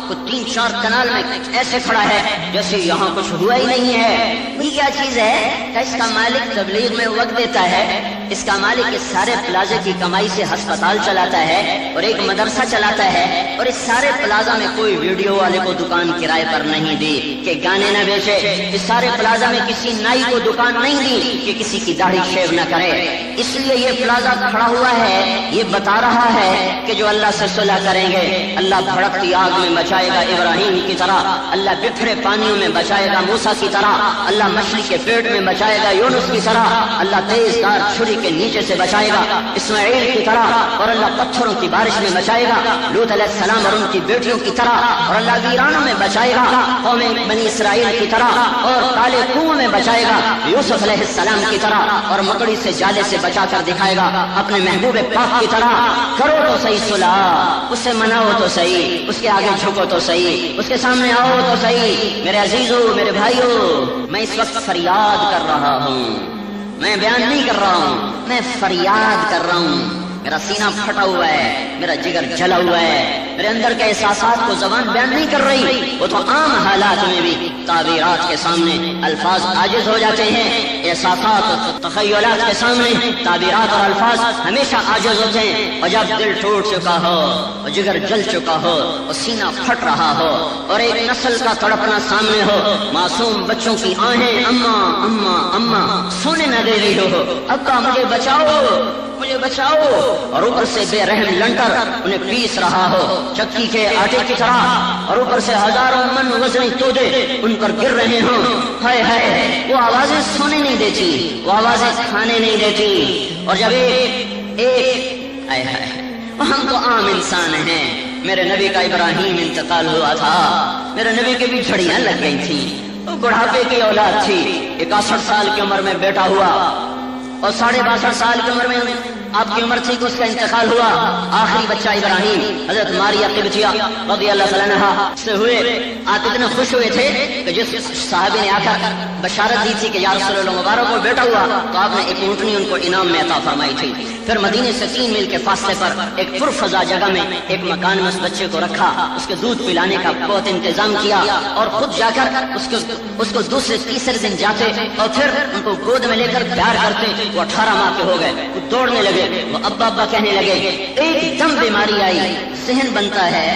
کو 3-4 کنال میں ایسے کھڑا ہے جیسے یہاں کچھ ہوا ہی نہیں ہے. یہ کیا چیز ہے کہ اس کا مالک تبلیغ میں وقت دیتا ہے، اس کا مالک اس سارے پلازے کی کمائی سے ہسپتال چلاتا ہے اور ایک مدرسہ چلاتا ہے، اور اس سارے پلازا میں کوئی ویڈیو والے کو دکان کرائے پر نہیں دی کہ گانے نہ بیچے. اس سارے پلازا میں کسی نائی کو دکان نہیں دی کہ کسی کی داڑھی شیو نہ کرے. اس لیے یہ پلازا کھڑا ہوا ہے، یہ بتا رہا ہے کہ جو اللہ سے صلح کریں گے اللہ بھڑکتی آگ میں بچائے گا ابراہیم کی طرح، اللہ بکھرے پانیوں میں بچائے گا موسیٰ کی طرح، اللہ مچھلی کے پیٹ میں بچائے گا یونس کی طرح، اللہ تیز دار چھری کے نیچے سے بچائے گا اسماعیل کی طرح، اور اللہ پتھروں کی بارش میں بچائے گا لوط علیہ السلام اور ان کی بیٹیوں کی طرح، اور اللہ ویرانوں میں بچائے گا قوم بنی اسرائیل کی طرح، اور کالے کنویں میں بچائے گا یوسف علیہ السلام کی طرح، اور مکڑی سے جالے سے بچا کر دکھائے گا اپنے محبوب پاک کی طرح. کرو تو صحیح صلح، اس سے مناؤ تو صحیح، اس کے آگے جھکو تو صحیح، اس کے سامنے آؤ تو صحیح. میرے عزیزو، میرے بھائیو، میں اس وقت فریاد کر رہا ہوں، میں بیان نہیں کر رہا ہوں، میں فریاد کر رہا ہوں. میرا سینہ پھٹا ہوا ہے، میرا جگر جلا ہوا ہے. میرے اندر کے احساسات کو زبان بیان نہیں کر رہی، وہ تو عام حالات میں بھی تعبیرات کے سامنے الفاظ عاجز ہو جاتے ہیں، احساسات تخیلات کے سامنے تعبیرات اور الفاظ ہمیشہ عاجز ہوتے ہیں۔ اور جب دل ٹوٹ چکا ہو اور جگر جل چکا ہو اور سینہ پھٹ رہا ہو اور ایک نسل کا تڑپنا سامنے ہو، معصوم بچوں کی آہیں اماں اماں اماں سونے نہ دے رہی ہو، ابا مجھے بچاؤ مجھے بچاؤ، اور اوپر سے بے رحم لنٹر انہیں پیس رہا ہو چکی کے آٹے کی طرح، اور اوپر سے ہزاروں من وزنی تودے ان پر گر رہے ہوں، ہائے ہائے وہ آوازیں سونے نہیں دیتی، وہ آوازیں کھانے نہیں دیتی۔ اور جب ہم تو عام انسان ہیں، میرے نبی کا ابراہیم انتقال ہوا تھا، میرے نبی کی بھی جھڑیاں لگ گئی تھی، وہ بڑھاپے کی اولاد تھی، 61 سال کی عمر میں بیٹا ہوا اور 62.5 سال کی عمر میں آپ کی عمر تھی کہ اس کا انتقال ہوا۔ آخری بچہ ابراہیم حضرت ماریہ قبطیہ رضی اللہ تعالیٰ عنہا سے ہوئے۔ آپ اتنے خوش ہوئے تھے کہ جس صحابی نے آ کر بشارت دی تھی کہ یا رسول اللہ مبارک کو بیٹا ہوا، تو آپ نے ایک اونٹنی ان کو انعام میں عطا فرمائی تھی۔ پھر مدینے سے 3 میل کے فاصلے پر ایک پرفضا جگہ میں ایک مکان میں اس بچے کو رکھا، اس کے دودھ پلانے کا بہت انتظام کیا، اور خود جا کر اس کو دوسرے تیسرے دن جاتے اور پھر ان کو گود میں لے کر پیار کرتے۔ وہ 18 ماہ کے ہو گئے، وہ دوڑنے لگے، وہ ابا ابا کہنے لگے۔ ایک دم بیماری آئی، ذہن بنتا ہے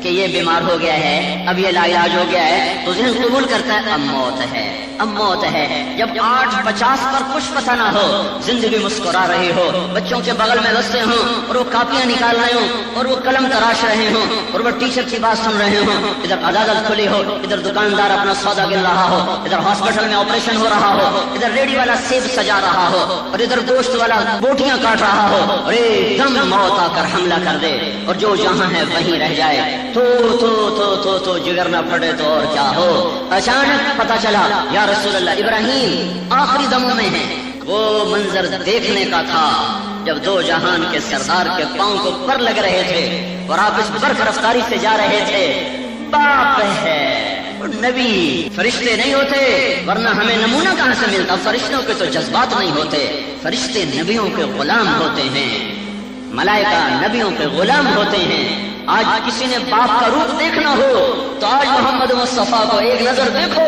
کہ یہ بیمار ہو گیا ہے، اب یہ لا علاج ہو گیا ہے، تو ذہن قبول کرتا ہے اب موت ہے، اب موت ہے۔ جب 8:50 پر کچھ پتہ نہ ہو، زندگی مسکرا رہی ہو، بچوں کے بغل میں بستے ہوں اور وہ کاپیاں نکال رہے ہوں اور وہ قلم تراش رہے ہوں اور وہ ٹیچر کی بات سن رہے ہوں، ادھر عدالت کھلی ہو، ادھر دکاندار اپنا سودا گن رہا ہو، ادھر ہاسپٹل میں آپریشن ہو رہا ہو، ادھر ریڈی والا سیب سجا رہا ہو اور ادھر گوشت والا بوٹیاں کاٹ رہا ہو، اور ایک دم موت آ کر حملہ کر دے اور جو جہاں ہے وہیں رہ جائے، تو جگر نہ پڑے تو اور کیا ہو۔ اچانک پتہ چلا یا رسول اللہ ابراہیم آخری دموں میں ہیں۔ وہ منظر دیکھنے کا تھا جب 2 جہان کے سردار کے پاؤں کو پر لگ رہے تھے اور آپ اس برف رفتاری سے جا رہے تھے۔ باپ ہے نبی، فرشتے نہیں ہوتے ورنہ ہمیں نمونہ کہاں سے ملتا؟ فرشتوں کے تو جذبات نہیں ہوتے، فرشتے نبیوں کے غلام ہوتے ہیں، ملائکہ نبیوں کے غلام ہوتے ہیں۔ آج کسی نے باپ کا روپ دیکھنا ہو تو آج محمد مصطفیٰ کو ایک نظر دیکھو۔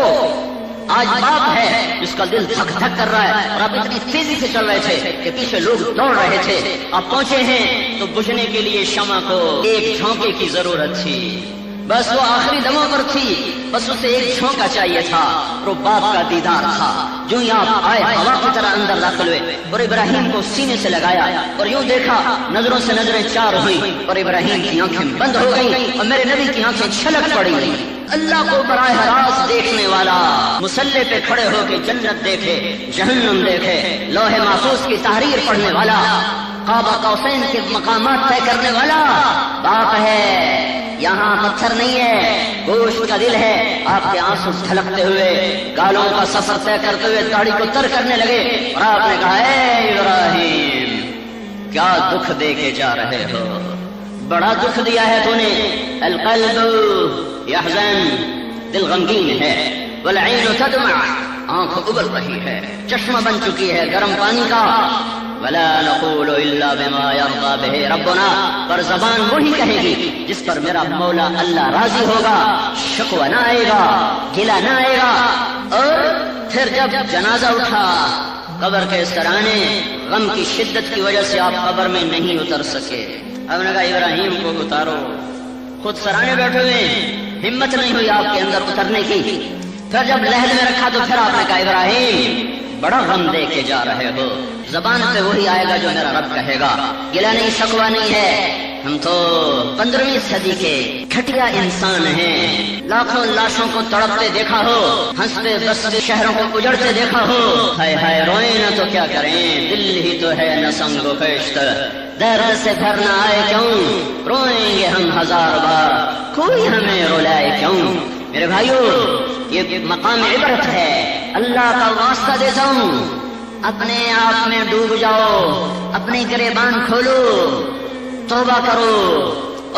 آج باپ ہے جس کا دل دھک دھک کر رہا ہے، اور آپ اتنی تیزی سے چل رہے تھے کہ پیچھے لوگ دوڑ رہے تھے، آپ پہنچے ہیں تو بجھنے کے لیے شمع کو ایک جھونکے کی ضرورت تھی، بس وہ آخری دموں پر تھی، بس اسے ایک جھونکا چاہیے تھا، وہ باپ کا دیدار تھا۔ جو ہی آپ آئے ہوا کی طرح اندر داخل ہوئے اور ابراہیم کو سینے سے لگایا اور یوں دیکھا، نظروں سے نظریں چار ہوئی اور ابراہیم کی آنکھیں بند ہو گئیں اور میرے نبی کی آنکھیں چھلک پڑی۔ اللہ کو براہ راست دیکھنے والا، مسلح پہ کھڑے ہو کے جنت دیکھے، جہنم دیکھے، لوح محفوظ کی تحریر پڑھنے والا، قاب قوسین کے مقامات طے کرنے والا باپ ہے۔ یہاں پتھر نہیں ہے، گوشت کا دل ہے۔ آپ کے آنسو چھلکتے ہوئے، گالوں کا سفر طے کرتے ہوئے داڑھی کو تر کرنے لگے اور آپ نے کہا اے ابراہیم کیا دکھ دے کے جا رہے ہو؟ بڑا دکھ دیا ہے تو نے۔ القلب یحزن، دل غمگین ہے، والعین تدمع، آنکھ ابل رہی ہے، چشمہ بن چکی ہے گرم پانی کا۔ ولا نقول الا بما يرضى به ربنا، پر زبان وہی کہے گی جس پر میرا مولا اللہ راضی ہوگا، شکوہ نہ آئے گا، گلہ نہ آئے گا۔ اور پھر جب جنازہ اٹھا قبر کے سرانے، غم کی شدت کی وجہ سے آپ قبر میں نہیں اتر سکے۔ اب نے کہا ابراہیم کو اتارو، خود سرانے بیٹھے ہوئے، ہمت نہیں ہوئی آپ کے اندر اترنے کی۔ پھر جب لحد میں رکھا تو پھر آپ نے کہا ابراہیم بڑا غم دے کے جا رہے ہو، زبان پہ وہی آئے گا جو میرا رب کہے گا، گلہ نہیں شکوہ نہیں ہے۔ ہم تو 15ویں صدی کے گھٹیا انسان ہیں، لاکھوں لاشوں کو تڑپتے دیکھا ہو، ہنستے بستے شہروں کو اجڑتے دیکھا ہو، ہائے ہائے روئیں نہ تو کیا کریں، دل ہی تو ہے نہ سنگ و خشت، درد سے گھر نہ آئے کیوں، روئیں گے ہم 1000 بار، کوئی ہمیں رلائے کیوں۔ میرے بھائیو یہ مقام عبرت ہے، اللہ کا واسطہ دیتا ہوں، اپنے آپ میں ڈوب جاؤ، اپنے گریبان کھولو، توبہ کرو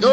2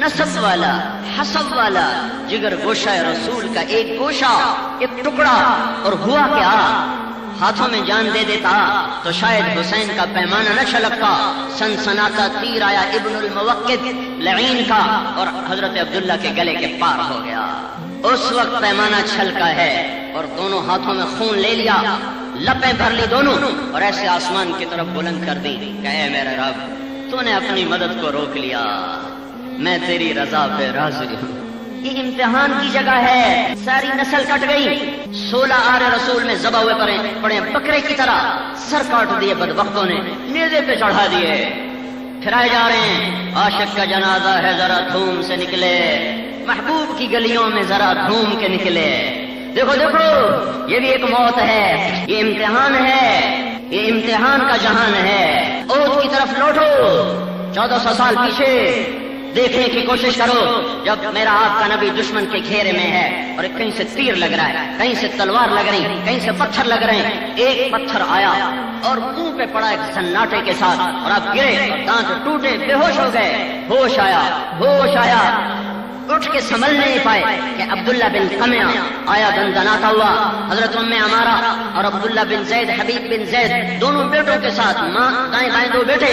نسب والا، حسب والا، جگر گوشہ رسول کا ایک گوشہ، ایک ٹکڑا، اور ہوا کیا ہاتھوں میں جان دے دیتا تو شاید حسین کا پیمانہ نہ چھلکتا، سنسناتا تیر آیا ابن الموقد لعین کا اور حضرت عبداللہ کے گلے کے پار ہو گیا۔ اس وقت پیمانہ چھلکا ہے اور دونوں ہاتھوں میں خون لے لیا، لپیں بھر لی دونوں اور ایسے آسمان کی طرف بلند کر دی کہ اے میرے رب، تو نے اپنی مدد کو روک لیا، میں تیری رضا پہ راضی ہوں۔ یہ امتحان کی جگہ ہے، ساری نسل کٹ گئی، 16 آر رسول میں ذبح ہوئے پڑے بکرے کی طرح، سر کاٹ دیے بدبختوں نے، نیزے پہ چڑھا دیے، پھرائے جا رہے ہیں۔ عاشق کا جنازہ ہے ذرا دھوم سے نکلے، محبوب کی گلیوں میں ذرا دھوم کے نکلے۔ دیکھو دیکھو، یہ بھی ایک موت ہے، یہ امتحان ہے، یہ امتحان کا جہان ہے۔ احد کی طرف لوٹو، 1400 سال پیچھے دیکھنے کی کوشش کرو، جب میرا آپ کا نبی دشمن کے گھیرے میں ہے اور کہیں سے تیر لگ رہا ہے، کہیں سے تلوار لگ رہی، کہیں سے پتھر لگ رہے ہیں۔ ایک پتھر آیا اور منہ پہ پڑا ایک سناٹے کے ساتھ اور آپ گرے، دانت ٹوٹے، بے ہوش ہو گئے۔ ہوش آیا، ہوش آیا، اٹھ کے سنبھل نہیں پائے کہ عبداللہ بن قمیہ آیا دندناتا ہوا، حضرت ام عمارہ اور عبداللہ بن زید، حبیب بن زید، دونوں بیٹوں کے ساتھ، ماں دائیں بائیں دو بیٹے۔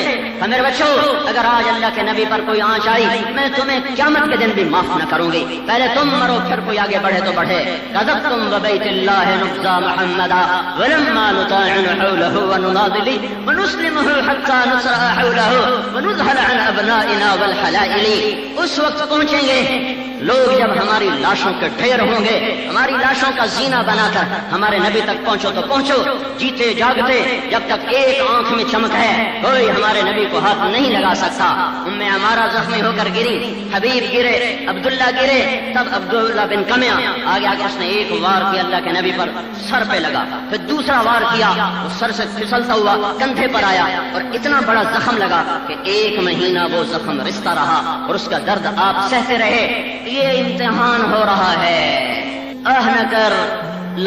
میرے بچوں، اگر آج اللہ کے نبی پر کوئی آنچ آئی، میں تمہیں قیامت کے دن بھی معاف نہ کروں گی، پہلے تم مرو پھر کوئی آگے بڑھے تو بڑھے۔ کذبتم ببیت اللہ نبذا محمدا ولما نطاعن حوله ونناضل ونسلمه حتى نسرع حوله ونذهل عن ابنائنا والحلائل۔ اس وقت پہنچیں گے لوگ جب ہماری لاشوں کے ڈھیر ہوں گے، ہماری لاشوں کا زینہ بنا کر ہمارے نبی تک پہنچو تو پہنچو، جیتے جاگتے جب تک ایک آنکھ میں چمک ہے کوئی ہمارے نبی کو ہاتھ نہیں لگا سکتا۔ ام عمارہ زخمی ہو کر گری، حبیب گرے، عبداللہ گرے، تب عبداللہ بن قمیہ آگے آگے اس نے ایک وار کیا اللہ کے نبی پر، سر پہ لگا، پھر دوسرا وار کیا، وہ سر سے پھسلتا ہوا کندھے پر آیا اور اتنا بڑا زخم لگا کہ 1 مہینہ وہ زخم رستا رہا اور اس کا درد آپ سہتے رہے۔ یہ امتحان ہو رہا ہے، آہ نہ کر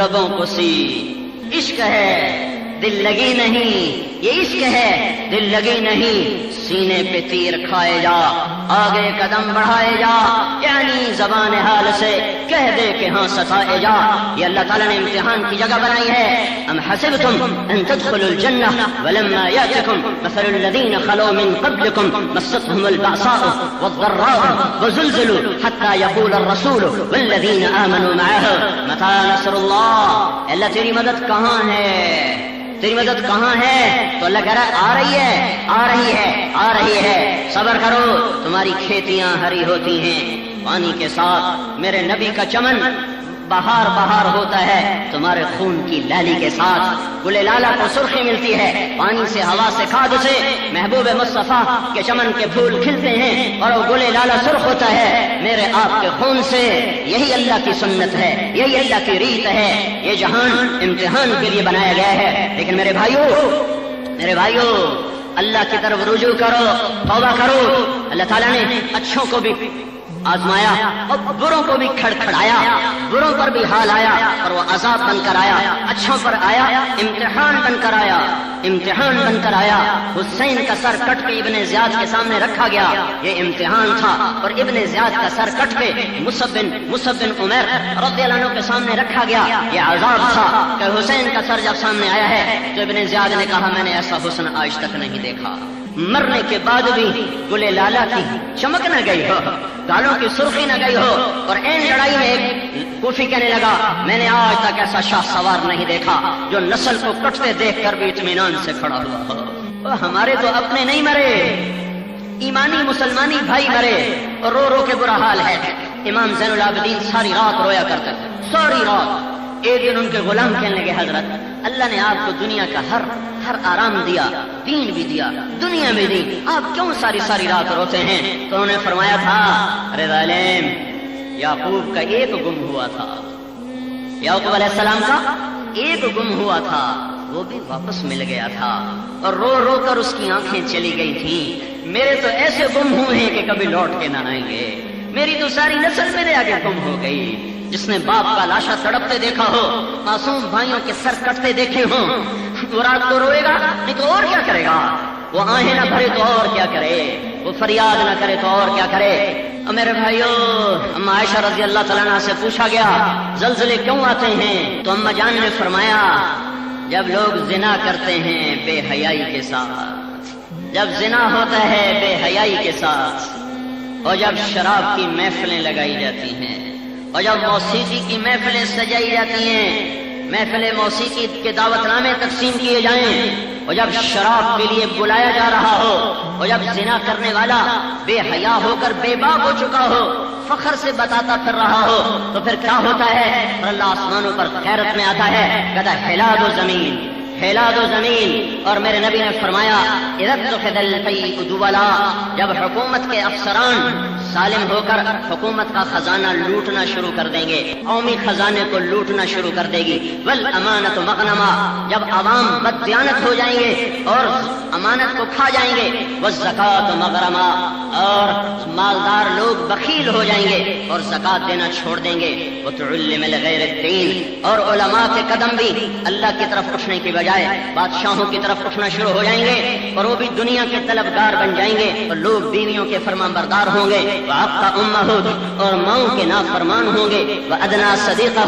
لبوں کو سی، عشق ہے دل لگی نہیں، یہ عشق ہے دل لگی نہیں، سینے پہ تیر کھائے جا، آگے قدم بڑھائے جا، یعنی زبان حال سے کہہ دے کہ ہاں ستائے جا۔ یہ اللہ تعالیٰ نے امتحان کی جگہ بنائی ہے۔ ام حسبتم ان تدخلوا الجنہ ولما یاتکم مثل الذین خلوا من قبلکم مستهم البأساء والضراء وزلزلوا حتى يقول الرسول والذین آمنوا معه متى نصر اللہ۔ اللہ تیری مدد کہاں ہے، تیری مدد کہاں ہے؟ تو اللہ کہہ رہا ہے آ رہی ہے، آ رہی ہے، آ رہی ہے، صبر کرو، تمہاری کھیتیاں ہری ہوتی ہیں پانی کے ساتھ، میرے نبی کا چمن بہار بہار ہوتا ہے تمہارے خون کی لالی کے ساتھ، گل لالا کو سرخی ملتی ہے پانی سے، ہوا سے، کھاد سے، محبوب مصطفیٰ کے چمن کے پھول کھلتے ہیں اور وہ گل لالا سرخ ہوتا ہے میرے آپ کے خون سے۔ یہی اللہ کی سنت ہے، یہی اللہ کی ریت ہے۔ یہ جہان امتحان کے لیے بنایا گیا ہے، لیکن میرے بھائیوں اللہ کی طرف رجوع کرو، توبہ کرو۔ اللہ تعالیٰ نے اچھوں کو بھی آزمایا اور بروں کو بھی کھڑکھڑایا، بروں پر بھی حال آیا اور وہ عذاب بن کر آیا، اچھوں پر آیا امتحان بن کر آیا، امتحان بن کر آیا۔ حسین کا سر کٹ کے ابن زیاد کے سامنے رکھا گیا، یہ امتحان تھا، اور ابن زیاد کا سر کٹ کے مصعب بن عمیر رضی اللہ عنہ کے سامنے رکھا گیا، یہ عذاب تھا کہ حسین کا سر جب سامنے آیا ہے تو ابن زیاد نے کہا میں نے ایسا حسن آج تک نہیں دیکھا۔ مرنے کے بعد بھی گلے لالا کی چمک نہ گئی ہو، گالوں کی سرخی نہ گئی ہو، اور این لڑائی میں ایک کوفی کہنے لگا میں نے آج تک ایسا شاہ سوار نہیں دیکھا جو نسل کو کٹتے دیکھ کر بھی اطمینان سے کھڑا ہوا ہو۔ ہمارے تو اپنے نہیں مرے، ایمانی مسلمانی بھائی مرے اور رو رو کے برا حال ہے۔ امام زین العابدین ساری رات رویا کرتے تھے، ساری رات۔ ایک دن ان کے غلام کہنے لگے حضرت اللہ نے آپ کو دنیا کا ہر آرام دیا، دین بھی دیا، دنیا بھی دی، آپ کیوں ساری رات روتے ہیں؟ تو انہوں نے فرمایا تھا ارے ظالم، یعقوب کا ایک گم ہوا تھا، یعقوب علیہ السلام کا ایک گم ہوا تھا، وہ بھی واپس مل گیا تھا، اور رو رو کر اس کی آنکھیں چلی گئی تھیں۔ میرے تو ایسے گم ہوئے ہیں کہ کبھی لوٹ کے نہ آئیں گے، میری تو ساری نسل میرے آگے گم ہو گئی۔ جس نے باپ کا لاشا تڑپتے دیکھا ہو، معصوم بھائیوں کے سر کٹتے دیکھے ہوں، وہ رات کو روئے گا نہیں تو اور کیا کرے گا؟ وہ آہیں نہ بھرے تو اور کیا کرے، وہ فریاد نہ کرے تو اور کیا کرے۔ اور میرے بھائیو، اما عائشہ رضی اللہ تعالیٰ عنہ سے پوچھا گیا زلزلے کیوں آتے ہیں، تو اما جان نے فرمایا جب لوگ زنا کرتے ہیں بے حیائی کے ساتھ، جب زنا ہوتا ہے بے حیائی کے ساتھ، اور جب شراب کی محفلیں لگائی جاتی ہیں، اور جب موسیقی کی محفلیں سجائی جاتی ہیں، محفل موسیقی کے دعوت نامے تقسیم کیے جائیں، اور جب شراب کے لیے بلایا جا رہا ہو، اور جب زنا کرنے والا بے حیا ہو کر بے باک ہو چکا ہو، فخر سے بتاتا پھر رہا ہو، تو پھر کیا ہوتا ہے؟ اور اللہ آسمانوں پر غیرت میں آتا ہے، کہتا ہے ہلا دو زمین، ہلا دو زمین۔ اور میرے نبی نے فرمایا اذا الفیء دولا، جب حکومت کے افسران سالم ہو کر حکومت کا خزانہ لوٹنا شروع کر دیں گے، قومی خزانے کو لوٹنا شروع کر دے گی، والامانۃ مغنما، جب عوام بددیانت ہو جائیں گے اور امانت کو کھا جائیں گے، والزکاۃ مغرما، اور مالدار لوگ بخیل ہو جائیں گے اور زکات دینا چھوڑ دیں گے، وتعلم لغیر الدین، اور علماء کے قدم بھی اللہ کی طرف اٹھنے کی بجائے بادشاہوں کی طرف اٹھنا شروع ہو جائیں گے، اور وہ بھی دنیا کے طلبگار بن جائیں گے، اور لوگ بیویوں کے فرمان بردار ہوں گے، وعقا امہ، اور ماؤں کے نافرمان ہوں گے، وادنا صدیقہ،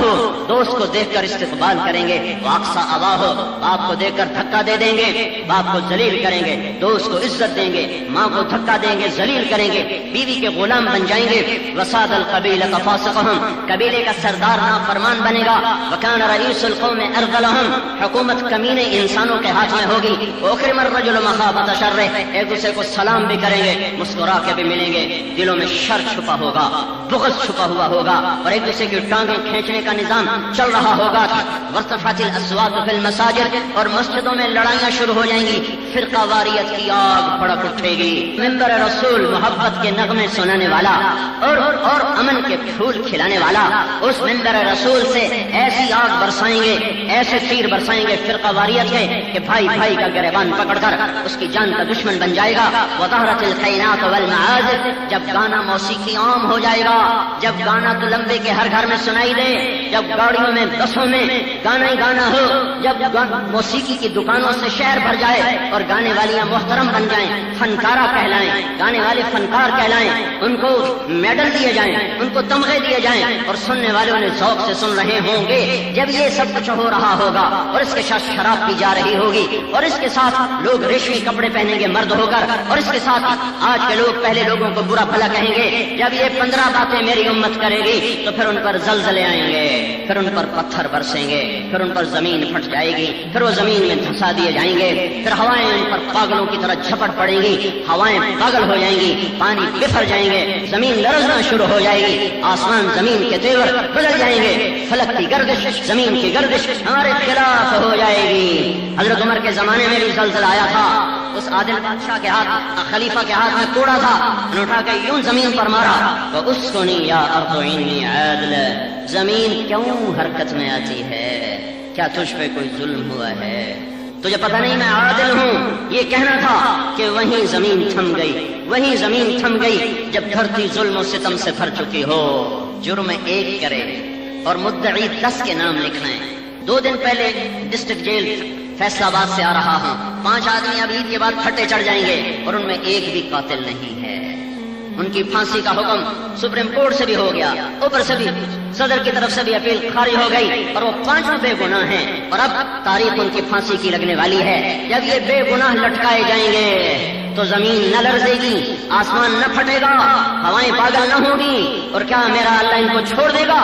دوست کو دیکھ کر استقبال کریں گے، واقصا اباہ، باپ کو دیکھ کر دھکا دے دیں گے، باپ کو ذلیل کریں گے، دوست کو عزت دیں گے، ماں کو دھکا دیں گے، ذلیل کریں گے، بیوی کے غلام بن جائیں گے، وساد القبیلۃ فاسقہم، قبیلے کا سردار نافرمان بنے گا، وکان رئیس القوم ارذلہم، حکومت کمینے انسانوں کے ہاتھ میں ہوگی، وأکرم الرجل مخافۃ شرہ، ایک دوسرے کو سلام بھی کریں گے، مسکرا کے بھی ملیں گے، دلوں میں شر چھپا ہوگا، بغض چھپا ہوا ہوگا، اور ایک دوسرے کی ٹانگیں کھینچنے کا نظام چل رہا ہوگا، وارتفعت الاصوات فی المساجد، اور مسجدوں میں لڑائیاں شروع ہو جائیں گی، فرقہ واریت کی آگ بھڑک اٹھے گی، ممبر رسول محبت کے نغمے سنانے والا اور امن کے پھول کھلانے والا اس ممبر رسول سے ایسی آگ برسائیں گے، ایسے تیر برسائیں گے فرقہ واریت کے کہ بھائی بھائی کا گریبان پکڑ کر اس کی جان کا دشمن بن جائے گا، وظہرت الخینات والمعازف، جب گانا موسیقی عام ہو جائے گا، جب گانا تو لمبے کے ہر گھر میں سنائی دے، جب گاڑیوں میں بسوں میں گانا ہی گانا ہو، جب موسیقی کی دکانوں سے شہر بھر جائے اور گانے والیاں محترم بن جائیں، فنکارہ کہلائیں، گانے والے فنکار کہلائیں، ان کو میڈل دیے جائیں، ان کو تمغے دیے جائیں، اور سننے والے انہیں ذوق سے سن رہے ہوں گے، جب یہ سب کچھ ہو رہا ہوگا اور اس کے ساتھ شراب پی جا رہی ہوگی، اور اس کے ساتھ لوگ ریشمی کپڑے پہنیں گے مرد ہو کر، اور اس کے ساتھ آج کے لوگ پہلے لوگوں کو برا بھلا کہیں گے، جب یہ 15 باتیں میری امت کرے گی تو پھر ان پر زلزلے آئیں گے، پھر ان پر پتھر برسیں گے، پھر ان پر زمین پھٹ جائے گی، پھر وہ زمین میں دھسا دیے جائیں گے، پھر ہوائیں ان پر پاگلوں کی طرح جھپٹ پڑیں گی، ہوائیں پاگل ہو جائیں گی، پانی بفر جائیں گے، زمین لرزنا شروع ہو جائے گی، آسمان زمین کے تیور بدل جائیں گے، فلک کی گردش زمین کی گردش ہمارے خلاف ہو جائے گی۔ حضرت عمر کے زمانے میں بھی زلزلہ آیا تھا، اس عادل بادشاہ کے ہاتھ، خلیفہ کے ہاتھ میں کوڑا تھا، انہوں نے اٹھا کے یوں زمین پر مارا، وَأُسْكُنِي يَا أَرْضُ عِنِّي عَادِلًا، زمین کیوں حرکت میں آتی ہے؟ کیا تجھ پہ کوئی ظلم ہوا ہے؟ تجھے پتہ نہیں میں عادل ہوں؟ یہ کہنا تھا کہ وہیں زمین تھم گئی، وہیں زمین تھم گئی جب دھرتی ظلم و ستم سے بھر چکی ہو۔ جرم ایک کرے اور مدعی 10 کے نام لکھنا ہے۔ 2 دن پہلے ڈسٹرکٹ جیل فیصلہ آباد سے آ رہا ہوں، 5 آدمی اب عید کے بعد پھٹے چڑھ جائیں گے اور ان میں ایک بھی قاتل نہیں ہے۔ ان کی پھانسی کا حکم سپریم کورٹ سے بھی ہو گیا، اوپر سے بھی صدر کی طرف سے بھی اپیل خارج ہو گئی، اور وہ 5 بے گناہ ہیں، اور اب تاریخ ان کی پھانسی کی لگنے والی ہے۔ جب یہ بے گناہ لٹکائے جائیں گے تو زمین نہ لرزے گی، آسمان نہ پھٹے گا، ہوائیں پاگل نہ ہوں گی، اور کیا میرا اللہ ان کو چھوڑ دے گا؟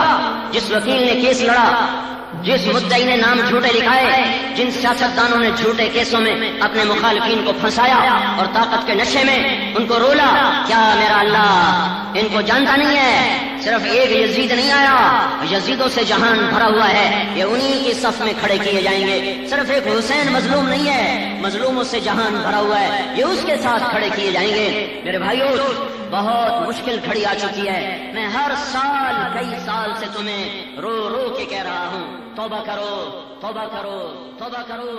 جس وکیل نے کیس لڑا، جس مدعی نے نام جھوٹے لکھائے، جن سیاستدانوں نے جھوٹے کیسوں میں اپنے مخالفین کو پھنسایا اور طاقت کے نشے میں ان کو رولا، کیا میرا اللہ ان کو جانتا نہیں ہے؟ صرف ایک یزید نہیں آیا، یزیدوں سے جہان بھرا ہوا ہے، یہ انہی کی صف میں کھڑے کیے جائیں گے۔ صرف ایک حسین مظلوم نہیں ہے، مظلوموں سے جہان بھرا ہوا ہے، یہ اس کے ساتھ کھڑے کیے جائیں گے۔ میرے بھائیو، بہت مشکل گھڑی آ چکی ہے، میں ہر سال کئی سال سے تمہیں رو رو کے کہہ رہا ہوں، توبہ کرو، توبہ کرو، توبہ کرو۔